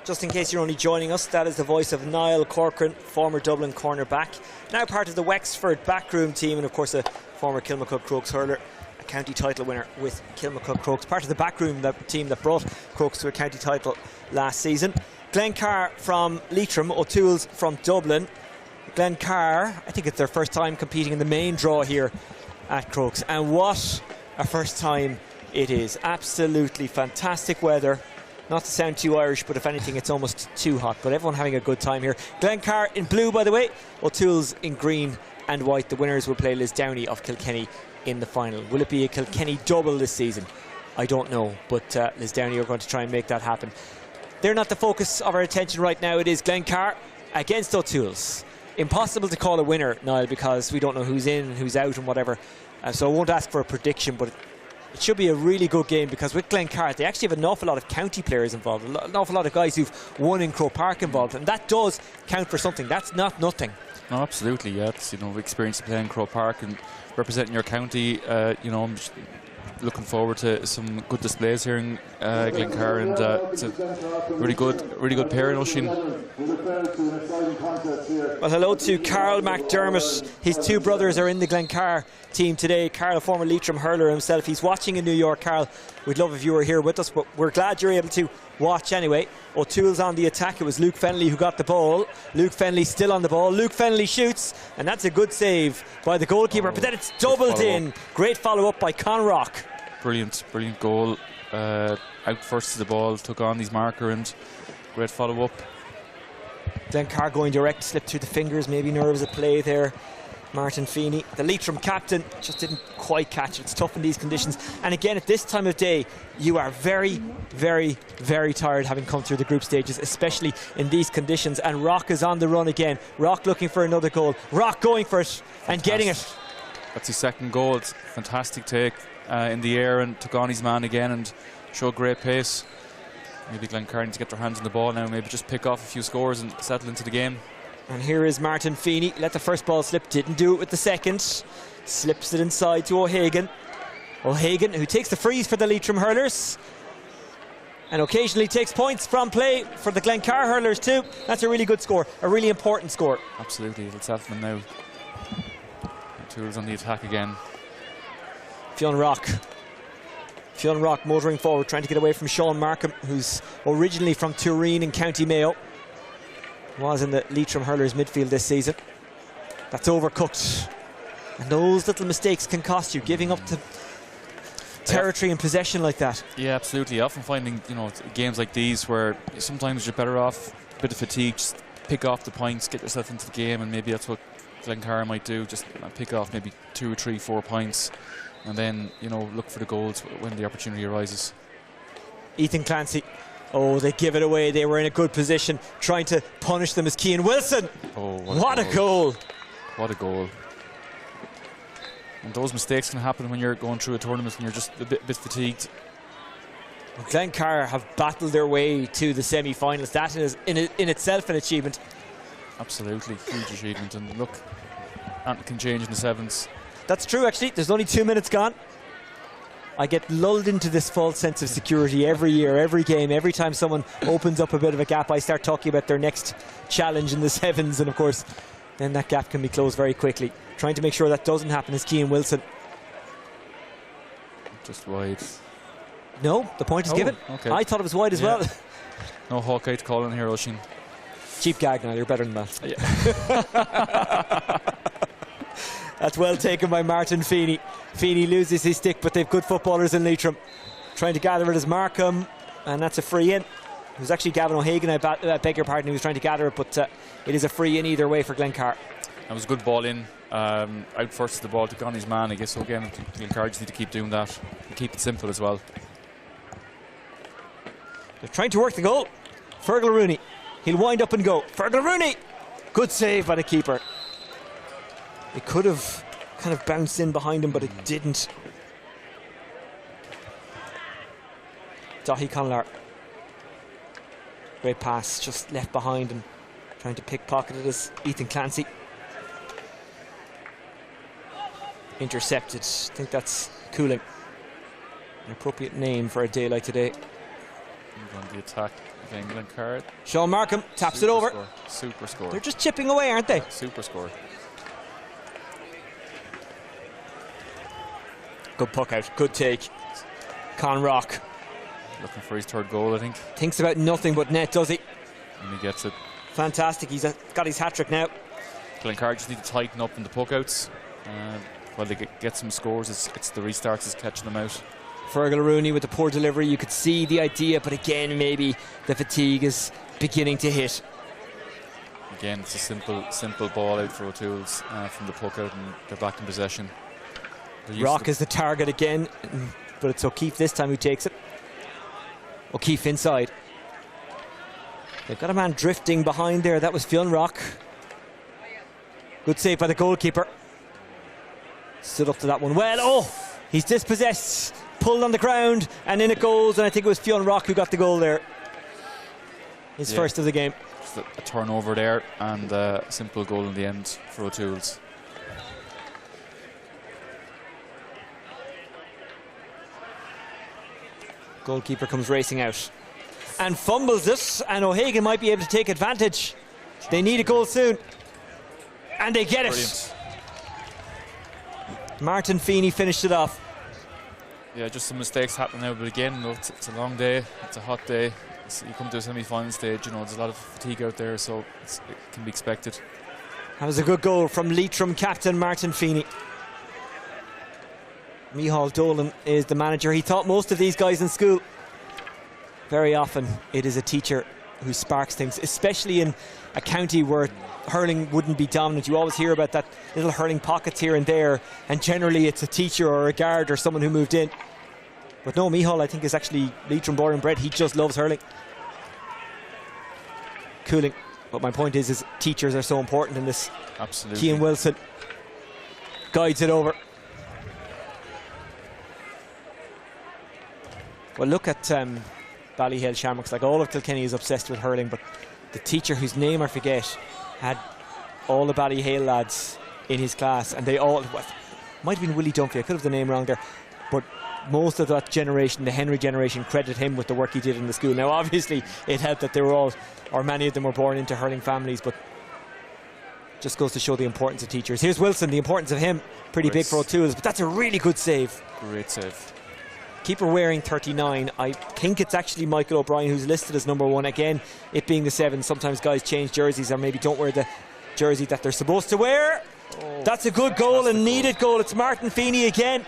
Just in case you're only joining us, that is the voice of Niall Corcoran, former Dublin cornerback, now part of the Wexford backroom team, and of course a former Kilmacud Crokes hurler, a county title winner with Kilmacud Crokes, part of the backroom team that brought Crokes to a county title last season. Glencar from Leitrim, O'Toole's from Dublin. Glencar, I think it's their first time competing in the main draw here at Crokes, and what a first time it is. Absolutely fantastic weather. Not to sound too Irish, but if anything it's almost too hot, but everyone having a good time here. Glencar in blue, by the way, O'Toole's in green and white. The winners will play Lisdowney of Kilkenny in the final. Will it be a Kilkenny double this season? I don't know, but Lisdowney are going to try and make that happen. They're not the focus of our attention right now. It is Glencar against O'Toole's. Impossible to call a winner, Niall, because we don't know who's in and who's out and whatever. So I won't ask for a prediction, but it should be a really good game, because with Glencar they actually have an awful lot of county players involved, an awful lot of guys who've won in Croke Park involved, and that does count for something. That's not nothing. No, absolutely, yeah. It's, you know, experience of playing in Croke Park and representing your county. You know, I'm just looking forward to some good displays here in Glencar, and it's a really good pair in Oisin. Well, hello to Carl McDermott. His two brothers are in the Glencar team today. Carl, a former Leitrim hurler himself, he's watching in New York. Carl, we'd love if you were here with us, but we're glad you're able to watch anyway. O'Toole's on the attack. It was Luke Fennelly who got the ball. Luke Fennelly still on the ball. Luke Fennelly shoots, and that's a good save by the goalkeeper, but then it's doubled in. Great follow-up by Conrock. Brilliant goal. Out first to the ball, took on his marker, and great follow-up. Glencar going direct, slipped through the fingers, maybe nerves at play there. Martin Feeney, the Leitrim captain, just didn't quite catch it. It's tough in these conditions, and again at this time of day you are very, very, very tired having come through the group stages, especially in these conditions. And Rock is on the run again. Rock looking for another goal. Rock going for it and getting it. That's his second goal. It's a fantastic take in the air, and took on his man again and showed great pace. Maybe Glencar need to get their hands on the ball now, maybe just pick off a few scores and settle into the game. And here is Martin Feeney. Let the first ball slip, didn't do it with the second. Slips it inside to O'Hagan. O'Hagan, who takes the freeze for the Leitrim hurlers, and occasionally takes points from play for the Glencar hurlers too. That's a really good score, a really important score. Absolutely, it'll settle them now. Tools on the attack again. Fionn Rock motoring forward, trying to get away from Sean Markham, who's originally from Turin in County Mayo. Was in the Leitrim hurlers midfield this season. That's overcooked, and those little mistakes can cost you, giving up to territory and possession like that. Yeah, absolutely. Often finding, you know, games like these where sometimes you're better off a bit of fatigue, just pick off the points, get yourself into the game, and maybe that's what Glencar might do. Just pick off maybe 2 or 3, 4 points, and then, you know, look for the goals when the opportunity arises. Ethan Clancy. Oh, they give it away. They were in a good position. Trying to punish them is Cian Wilson. Oh, what a goal. What a goal. And those mistakes can happen when you're going through a tournament and you're just a bit fatigued. Well, Glencar have battled their way to the semi-finals. That is in itself an achievement. Absolutely, huge achievement. And look, that can change in the sevens. That's true, actually. There's only 2 minutes gone. I get lulled into this false sense of security every year, every game. Every time someone opens up a bit of a gap, I start talking about their next challenge in the sevens, and of course then that gap can be closed very quickly. Trying to make sure that doesn't happen is Cian Wilson. Just wide. No, the point is given. Okay. I thought it was wide as well. No Hawkeye to call in here, Oisin. Cheap gag now, you're better than that. Yeah. That's well taken by Martin Feeney. Feeney loses his stick, but they've good footballers in Leitrim. Trying to gather it is Markham, and that's a free in. It was actually Gavin O'Hagan, I beg your pardon, who was trying to gather it, but it is a free in either way for Glencar. That was a good ball in. Out first to the ball, took on his man, I guess. So again, Glencar just need to keep doing that and keep it simple as well. They're trying to work the goal. Fergal Rooney. He'll wind up and go. Fergal Rooney! Good save by the keeper. It could have kind of bounced in behind him, but it didn't. Dahi Conlar. Great pass, just left behind and trying to pickpocket it is Ethan Clancy. Intercepted. I think that's Cuchulainns. An appropriate name for a day like today. On the attack, Again, Glencar. Sean Markham taps it over. Super score. They're just chipping away, aren't they? Super score. Good puck out, good take. Conrock Looking for his third goal, I think. thinks about nothing but net, does he? And he gets it. Fantastic, he's got his hat-trick now. Glencar just need to tighten up in the puck outs. While they get some scores, it's the restarts is catching them out. Fergal Rooney with the poor delivery, you could see the idea, but again, maybe the fatigue is beginning to hit. Again, it's a simple ball out for O'Toole's from the puck out, and they're back in possession. Rock is the target again, but it's O'Keefe this time who takes it. O'Keefe inside. They've got a man drifting behind there. That was Fionn Rock. Good save by the goalkeeper. Stood up to that one well. Oh, he's dispossessed. Pulled on the ground, and in it goes. And I think it was Fionn Rock who got the goal there. His first of the game. Just a turnover there, and a simple goal in the end for O'Toole's. Goalkeeper comes racing out and fumbles it, and O'Hagan might be able to take advantage. They need a goal soon, and they get it. Brilliant. Martin Feeney finished it off. Yeah, just some mistakes happening now, but again, it's a long day, it's a hot day. You come to a semi-final stage, there's a lot of fatigue out there, so it can be expected. That was a good goal from Leitrim captain Martin Feeney. Micheál Dolan is the manager. He taught most of these guys in school. Very often it is a teacher who sparks things, especially in a county where hurling wouldn't be dominant. You always hear about that little hurling pockets here and there, and generally it's a teacher or a guard or someone who moved in. But no, Micheál, I think, is actually Leitrim born and bred. He just loves hurling. Cooling. But my point is teachers are so important in this. Absolutely. Cian Wilson guides it over. Well, look at Ballyhale Shamrocks. Like, all of Kilkenny is obsessed with hurling, but the teacher, whose name I forget, had all the Ballyhale lads in his class, and they all, might have been Willie Dunphy, I could have the name wrong there, but most of that generation, the Henry generation, credit him with the work he did in the school. Now, obviously, it helped that they were all, or many of them were born into hurling families, but just goes to show the importance of teachers. Here's Wilson, the importance of him, pretty big for O'Toole's, but that's a really good save. Great save. Keeper wearing 39. I think it's actually Michael O'Brien who's listed as number 1. Again, it being the 7, sometimes guys change jerseys or maybe don't wear the jersey that they're supposed to wear. Oh, that's a good goal, and needed goal. It's Martin Feeney again.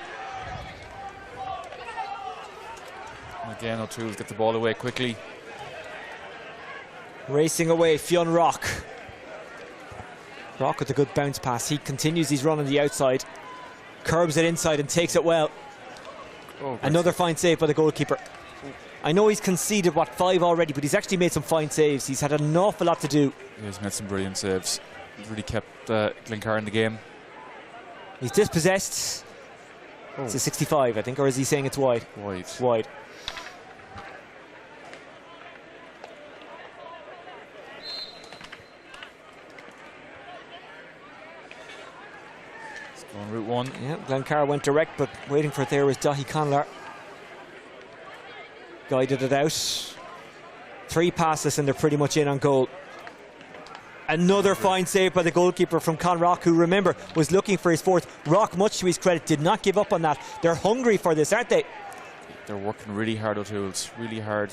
Again, O'Toole's get the ball away quickly. Racing away, Fionn Rock. Rock with a good bounce pass. He continues his run on the outside, curbs it inside and takes it well. Another fine save by the goalkeeper. I know he's conceded 5 already, but he's actually made some fine saves. He's had an awful lot to do. Yeah, he's made some brilliant saves. He's really kept Glencar in the game. He's dispossessed. It's a 65, I think, or is he saying it's wide? Wide. On route 1. Yeah, Glencar went direct, but waiting for it there was Daithí Conlar. Guided it out. 3 passes and they're pretty much in on goal. Another fine save by the goalkeeper from Conrock, who, remember, was looking for his 4th. Rock, much to his credit, did not give up on that. They're hungry for this, aren't they? They're working really hard, O'Toole's, really hard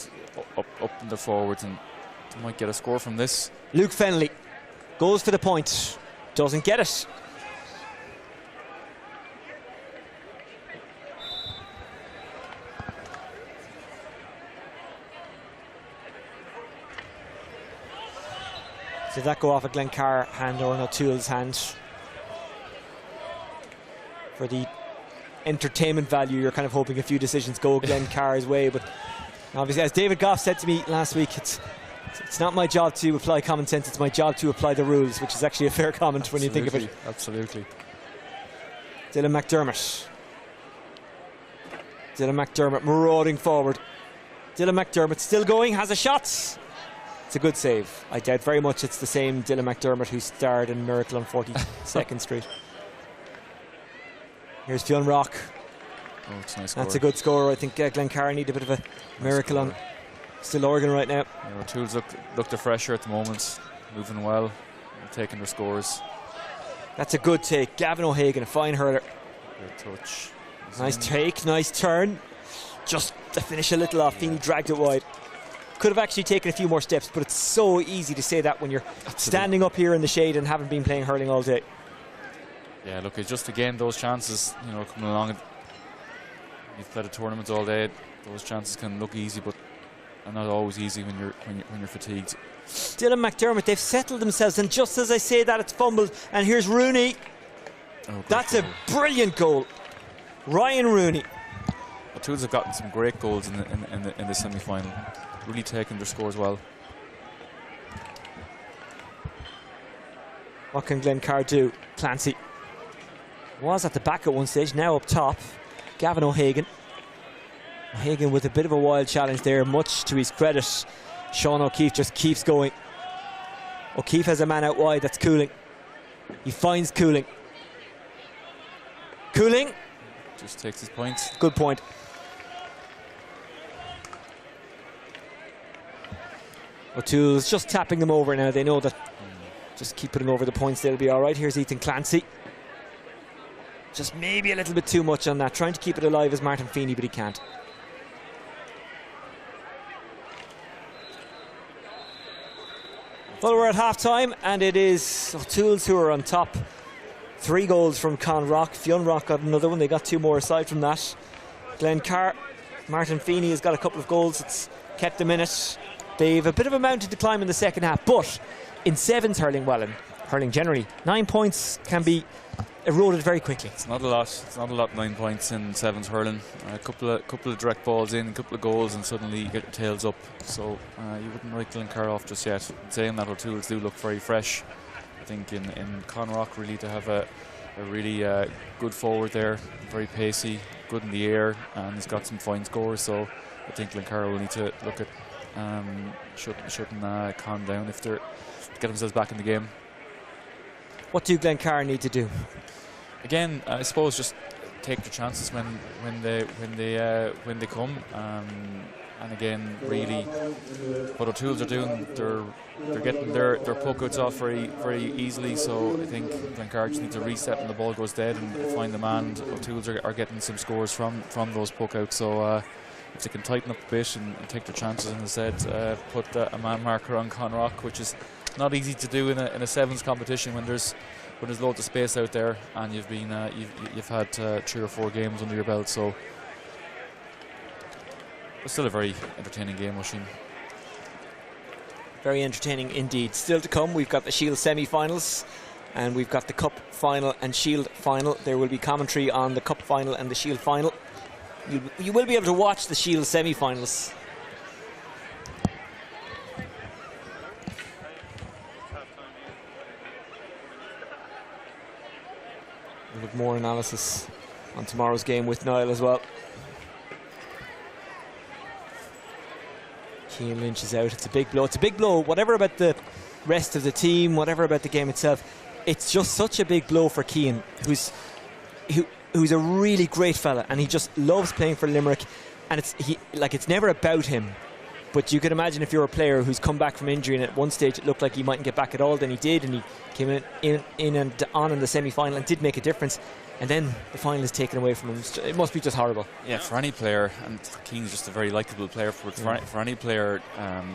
up in the forwards, and they might get a score from this. Luke Fennelly goes for the point, doesn't get it. Did that go off a Glencar hand or an O'Toole's hand? For the entertainment value, you're kind of hoping a few decisions go Glencar's way, but obviously, as David Goff said to me last week, it's not my job to apply common sense, it's my job to apply the rules, which is actually a fair comment when you think of it. Absolutely. Dylan McDermott marauding forward. Dylan McDermott still going, has a shot. It's a good save. I doubt very much it's the same Dylan McDermott who starred in Miracle on 42nd Street. Here's Fionn Rock. Oh, it's a nice That's score. a good score. I think Glencar need a bit of a miracle on Still Oregon right now. Yeah, O'Toole's look the fresher at the moment, moving well, and taking their scores. That's a good take. Gavin O'Hagan, a fine hurler. Good touch. Nice take, nice turn. Just to finish a little off, Feeney dragged it wide. Could have actually taken a few more steps, but it's so easy to say that when you're standing up here in the shade and haven't been playing hurling all day. Yeah, look, it's just again those chances, you know, coming along. You've played a tournament all day. Those chances can look easy, but are not always easy when you're fatigued. Dylan McDermott, they've settled themselves, and just as I say that, it's fumbled. And here's Rooney. Oh, that's a brilliant goal. Ryan Rooney. The Tools have gotten some great goals in the semi-final. Really taking their scores well. What can Glencar do? Clancy was at the back at one stage, now up top. Gavin O'Hagan. O'Hagan with a bit of a wild challenge there, much to his credit. Sean O'Keefe just keeps going. O'Keefe has a man out wide, that's Cooling. He finds Cooling. Cooling. Just takes his points. Good point. O'Toole's just tapping them over now. They know that just keep putting over the points, they'll be all right. Here's Ethan Clancy. Just maybe a little bit too much on that. Trying to keep it alive as Martin Feeney, but he can't. Well, we're at half-time, and it is O'Toole's who are on top. 3 goals from Conrock. Fionrock got another one. They got 2 more aside from that. Glencar, Martin Feeney has got a couple of goals. It's kept them in it. They've a bit of a mountain to climb in the second half, but in sevens hurling, well, in hurling generally, 9 points can be eroded very quickly. It's not a lot. It's not a lot. 9 points in sevens hurling. A couple of direct balls in, a couple of goals, and suddenly you get your tails up. So you wouldn't write Glencar off just yet. Saying that, O'Toole's do look very fresh. I think in Conrock really to have a really good forward there, very pacey, good in the air, and he's got some fine scores. So I think Glencar will need to look at shutting Con down if they're to get themselves back in the game. What do Glencar need to do? Again, I suppose just take the chances when they come, and again, really, what O'Toole's are doing, they're getting their poke outs off very very easily. So I think Glencar just needs to reset when the ball goes dead and find the man. O'Toole's are getting some scores from those poke outs. So if they can tighten up a bit and take their chances, and as I said, put a man marker on Conrock, which is not easy to do in a sevens competition when there's loads of space out there, and you've had 3 or 4 games under your belt. So it's still a very entertaining game, Oisín. Very entertaining indeed. Still to come, we've got the Shield semi-finals, and we've got the Cup final and Shield final. There will be commentary on the Cup final and the Shield final. You will be able to watch the Shield semi-finals. We'll have more analysis on tomorrow's game with Niall as well. Cian Lynch is out. It's a big blow. It's a big blow. Whatever about the rest of the team, whatever about the game itself, it's just such a big blow for Cian, who's a really great fella, and he just loves playing for Limerick. And it's never about him. But you can imagine if you're a player who's come back from injury, and at one stage it looked like he mightn't get back at all, then he did, and he came in and on in the semi-final and did make a difference, and then the final is taken away from him. It must be just horrible. Yeah, for any player, and Cian's just a very likeable player. For any player,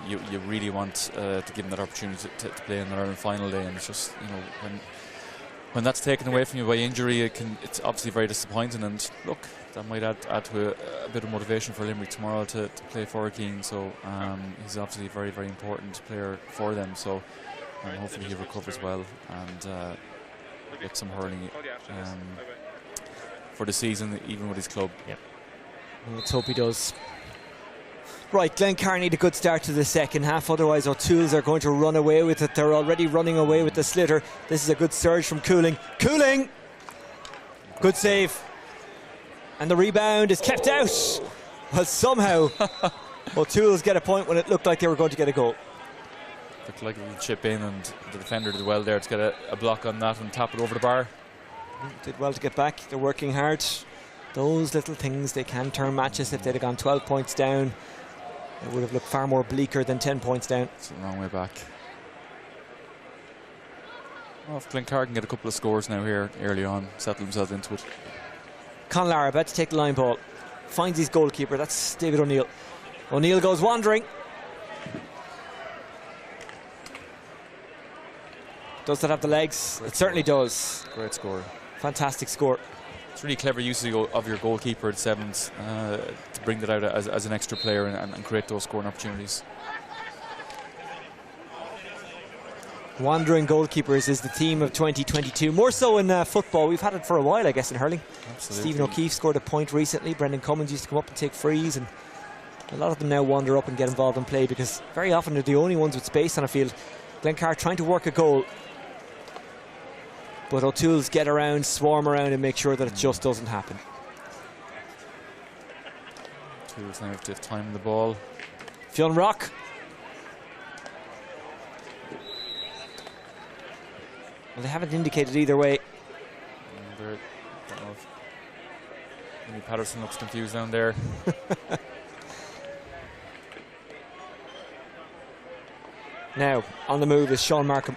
you really want to give him that opportunity to play in the Ireland final day, and it's just, you know, when that's taken away from you by injury, it's obviously very disappointing. And look, that might add to a bit of motivation for Limerick tomorrow to play for Cian. So he's obviously a very, very important player for them. So hopefully he recovers well and get some hurling for the season, even with his club. Yeah. Well, let's hope he does. Right, Glencar need a good start to the second half, otherwise O'Toole's are going to run away with it. They're already running away with the slitter. This is a good surge from Cooling. Cooling! Good save. And the rebound is kept out. Well, somehow O'Toole's get a point when it looked like they were going to get a goal. Looked like it would chip in, and the defender did well there to get a block on that and tap it over the bar. Did well to get back. They're working hard. Those little things, they can turn matches. If they'd have gone 12 points down, It would have looked far more bleaker than 10 points down. It's a long way back. Well, if Glencar can get a couple of scores now here early on, settle themselves into it. Conlar about to take the line ball. Finds his goalkeeper. That's David O'Neill. O'Neill goes wandering. Does that have the legs? Great it certainly score. Does. Great score. Fantastic score. It's really clever use of your goalkeeper at sevens to bring that out as an extra player and create those scoring opportunities. Wandering goalkeepers is the theme of 2022. More so in football. We've had it for a while, I guess, in hurling. Absolutely. Stephen O'Keefe scored a point recently. Brendan Cummins used to come up and take frees, and a lot of them now wander up and get involved in play because very often they're the only ones with space on a field. Glencar trying to work a goal, but O'Toole's get around, swarm around and make sure that it just doesn't happen. O'Toole's now have to time the ball. Fionn Rock. Well, they haven't indicated either way. Don't know if maybe Patterson looks confused down there. Now, on the move is Sean Markham.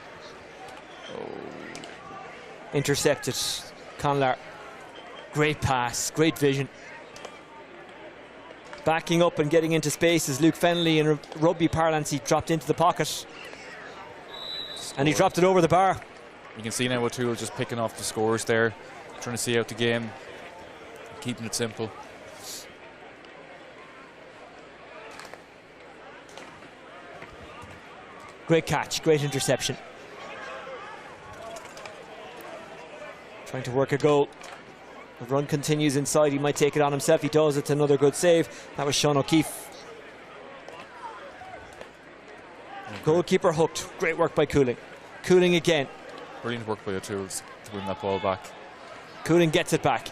Intercepted. Conlar. Great pass, great vision. Backing up and getting into space is Luke Fennelly. In rugby parlance, he dropped into the pocket. And he dropped it over the bar. You can see now O'Toole just picking off the scores there, trying to see out the game, keeping it simple. Great catch, great interception. Trying to work a goal. The run continues inside. He might take it on himself. He does. It's another good save. That was Sean O'Keefe. Goalkeeper hooked. Great work by Cooling. Cooling again. Brilliant work by O'Toole to win that ball back. Cooling gets it back.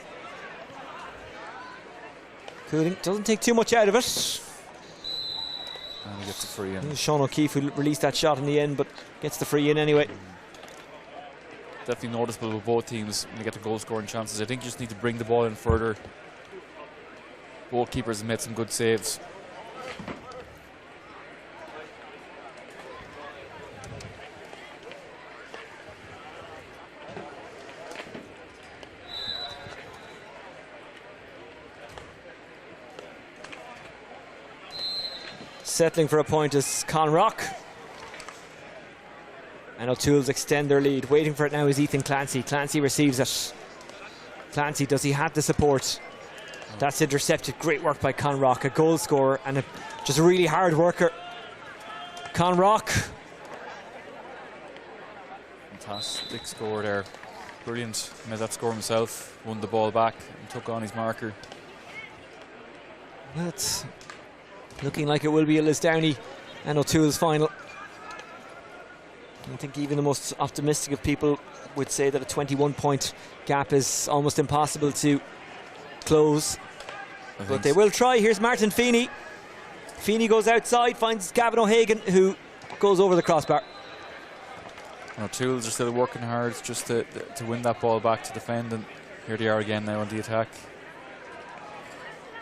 Cooling doesn't take too much out of it. And he gets the free in. Sean O'Keefe who released that shot in the end, but gets the free in anyway. Definitely noticeable with both teams when they get the goal scoring chances. I think you just need to bring the ball in further. Both keepers have made some good saves. Settling for a point is Conrock. And O'Toole's extend their lead. Waiting for it now is Ethan Clancy. Clancy receives it. Clancy, does he have the support? That's intercepted. Great work by Conrock. A goal scorer and just a really hard worker. Conrock. Fantastic score there. Brilliant. Made that score himself. Won the ball back and took on his marker. Well, it's looking like it will be a Lisdowney and O'Toole's final. I think even the most optimistic of people would say that a 21-point gap is almost impossible to close. But they will try. Here's Martin Feeney. Feeney goes outside, finds Gavin O'Hagan, who goes over the crossbar. O'Toole's are still working hard just to win that ball back to defend, and here they are again now on the attack.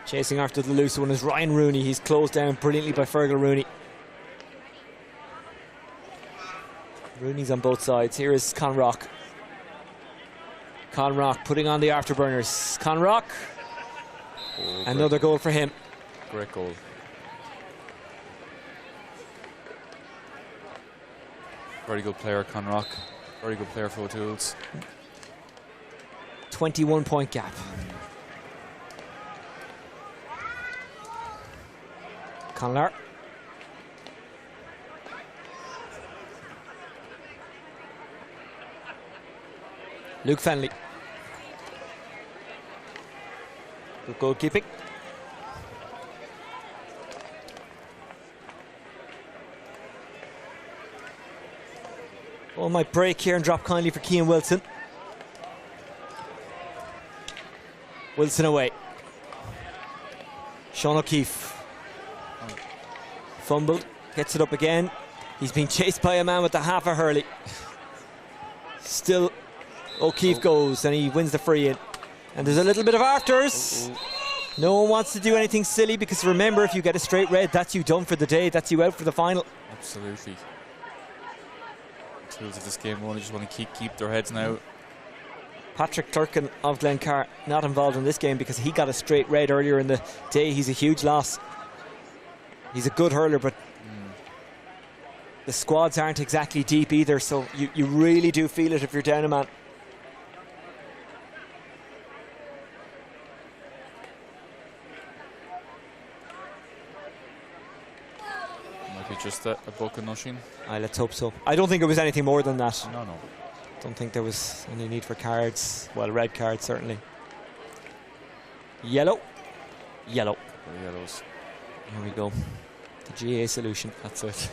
Chasing after the loose one is Ryan Rooney. He's closed down brilliantly by Fergal Rooney. Rooney's on both sides. Here is Conrock. Conrock putting on the afterburners. Conrock. Another goal for him. Great goal. Very good player, Conrock. Very good player for O'Toole's. 21-point gap. Conlar. Luke Fennelly. Good goalkeeping. Ball might break here and drop kindly for Cian Wilson. Wilson away. Sean O'Keefe. Fumbled, gets it up again. He's being chased by a man with the half a hurley. Still, O'Keefe goes and he wins the free in. And there's a little bit of afters. No one wants to do anything silly, because remember, if you get a straight red, that's you done for the day. That's you out for the final. Absolutely. Tools of this game only just want to keep their heads now. Patrick Clerkin of Glencar not involved in this game because he got a straight red earlier in the day. He's a huge loss. He's a good hurler, but the squads aren't exactly deep either, so you really do feel it if you're down a man. Might be just a book of nothing. Let's hope so. I don't think it was anything more than that. No. Don't think there was any need for cards. Well, red cards certainly. Yellow. Yellow. The yellows. Here we go. The GA solution. That's it.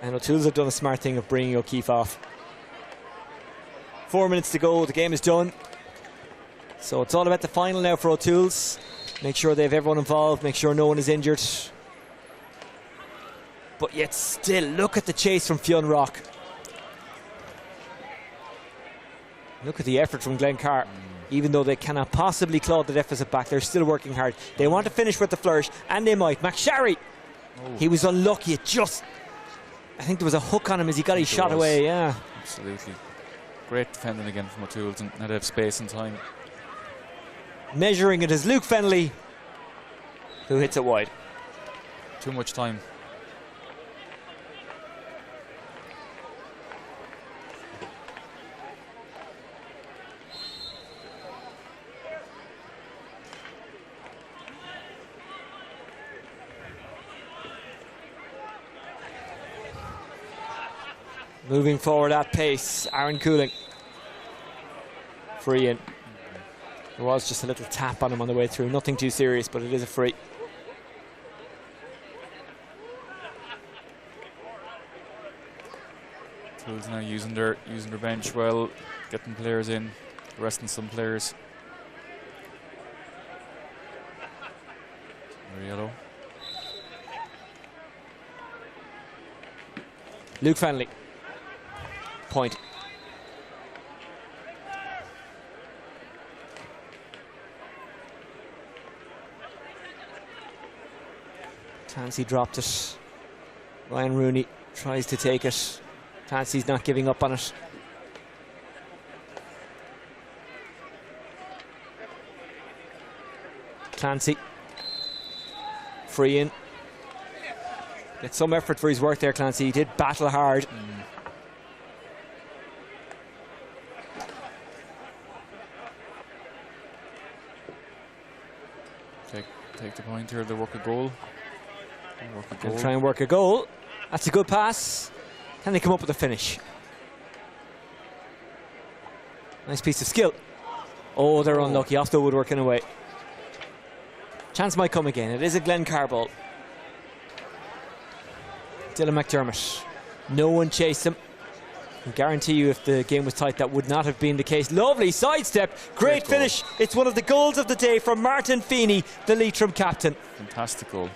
And O'Toole's have done a smart thing of bringing O'Keefe off. 4 minutes to go. The game is done. So it's all about the final now for O'Toole's. Make sure they have everyone involved. Make sure no one is injured. But yet still, look at the chase from Fionn Rock. Look at the effort from Glencar. Even though they cannot possibly claw the deficit back, they're still working hard. They want to finish with the flourish, and they might. McSharry, he was unlucky. I think there was a hook on him as he got his shot away. Yeah, absolutely. Great defending again from O'Toole's, and now they have space and time. Measuring it is Luke Fennelly, who hits it wide. Too much time. Moving forward at pace, Aaron Cooling. Free in. There was just a little tap on him on the way through. Nothing too serious, but it is a free. Tools now using their bench well, getting players in, resting some players. Yellow. Luke Fennelly. Point. Tansey dropped it. Ryan Rooney tries to take it. Tansey's not giving up on it. Clancy. Free in. Get some effort for his work there, Clancy. He did battle hard. Take the point here, they work a goal. They'll try and work a goal. That's a good pass. Can they come up with a finish? Nice piece of skill. Oh, they're unlucky. Off the woodworking away. Chance might come again. It is a Glencar ball. Dylan McDermott. No one chased him. I guarantee you if the game was tight, that would not have been the case. Lovely sidestep. Great finish. It's one of the goals of the day from Martin Feeney, the Leitrim captain. Fantastic goal.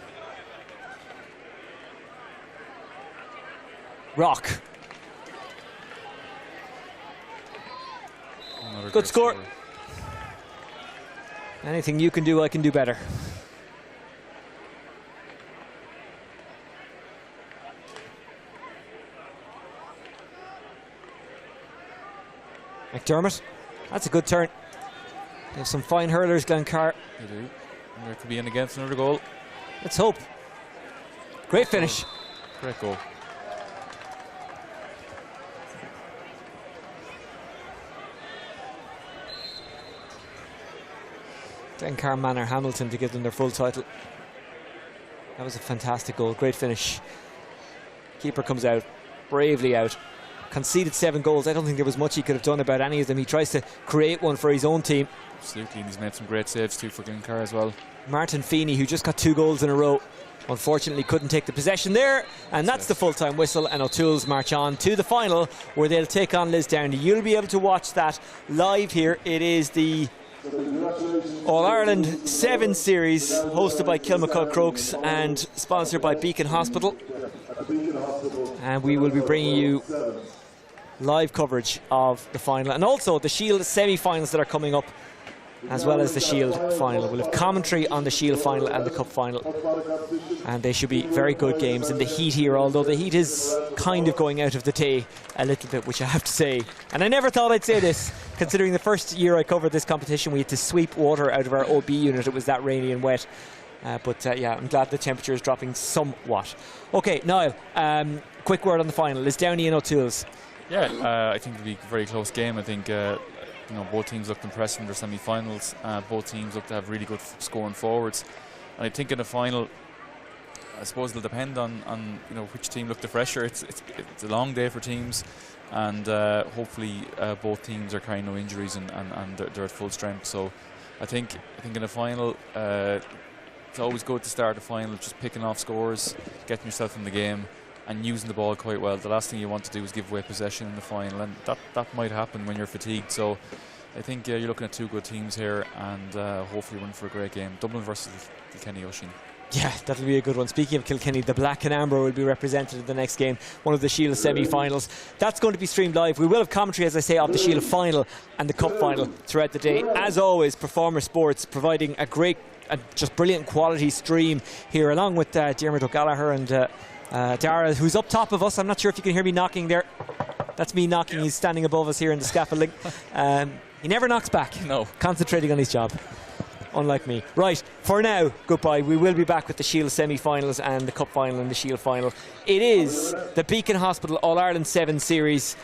Rock. Good score. Anything you can do, I can do better. McDermott, that's a good turn. They have some fine hurlers, Glencar. They do. And there could be in against another goal. Let's hope. Great finish. Great goal. Glencar Manor, Hamilton to give them their full title. That was a fantastic goal. Great finish. Keeper comes out, bravely out. Conceded 7 goals. I don't think there was much he could have done about any of them. He tries to create one for his own team. Absolutely, and he's made some great saves too for Glencar as well. Martin Feeney, who just got 2 goals in a row, unfortunately couldn't take the possession there, and that's the full-time whistle, and O'Toole's march on to the final where they'll take on Lisdowney. You'll be able to watch that live here. It is the All Ireland 7 series hosted by Kilmacud Crokes and sponsored by Beacon Hospital, and we will be bringing you live coverage of the final, and also the Shield semi-finals that are coming up, as well as the Shield final. We'll have commentary on the Shield final and the Cup final, and they should be very good games in the heat here, although the heat is kind of going out of the day a little bit, which I have to say. And I never thought I'd say this, considering the first year I covered this competition we had to sweep water out of our OB unit. It was that rainy and wet. But yeah, I'm glad the temperature is dropping somewhat. Okay, Niall, quick word on the final. Lisdowney and O'Toole's. Yeah, I think it'll be a very close game. I think both teams looked impressive in their semi-finals. Both teams look to have really good scoring forwards. And I think in the final, I suppose it'll depend on which team looked the fresher. It's a long day for teams, and hopefully both teams are carrying no injuries and they're at full strength. So I think in the final, it's always good to start a final just picking off scores, getting yourself in the game, and using the ball quite well. The last thing you want to do is give away possession in the final, and that might happen when you're fatigued. So I think you're looking at two good teams here, and hopefully one for a great game. Dublin versus Kilkenny, Oisin. Yeah, that'll be a good one. Speaking of Kilkenny, the Black and Amber will be represented in the next game, one of the Shield semi-finals. That's going to be streamed live. We will have commentary, as I say, of the Shield final and the Cup final throughout the day. As always, Performer Sports providing a great and just brilliant quality stream here, along with Diarmuid O'Gallagher and Dara, who's up top of us. I'm not sure if you can hear me knocking there. That's me knocking. He's standing above us here in the scaffolding. He never knocks back. No. Concentrating on his job. Unlike me. Right, for now, goodbye. We will be back with the Shield semi-finals and the Cup final and the Shield final. It is the Beacon Hospital All-Ireland 7 series.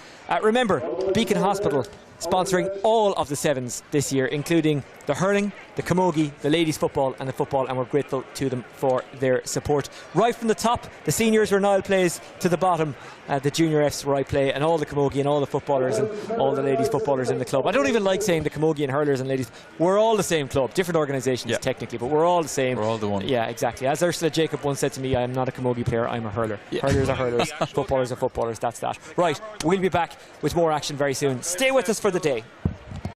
Remember, Beacon Hospital sponsoring all of the sevens this year, including the hurling, the camogie, the ladies football and the football, and we're grateful to them for their support. Right from the top, the seniors where Niall plays, to the bottom, the junior Fs where I play, and all the camogie and all the footballers and all the ladies footballers in the club. I don't even like saying the camogie and hurlers and ladies. We're all the same club, different organisations technically, but we're all the same. We're all the one. Yeah, exactly. As Ursula Jacob once said to me, I am not a camogie player, I'm a hurler. Hurlers are hurlers, footballers are footballers, that's that. Right, we'll be back with more action very soon. Stay with us for the day.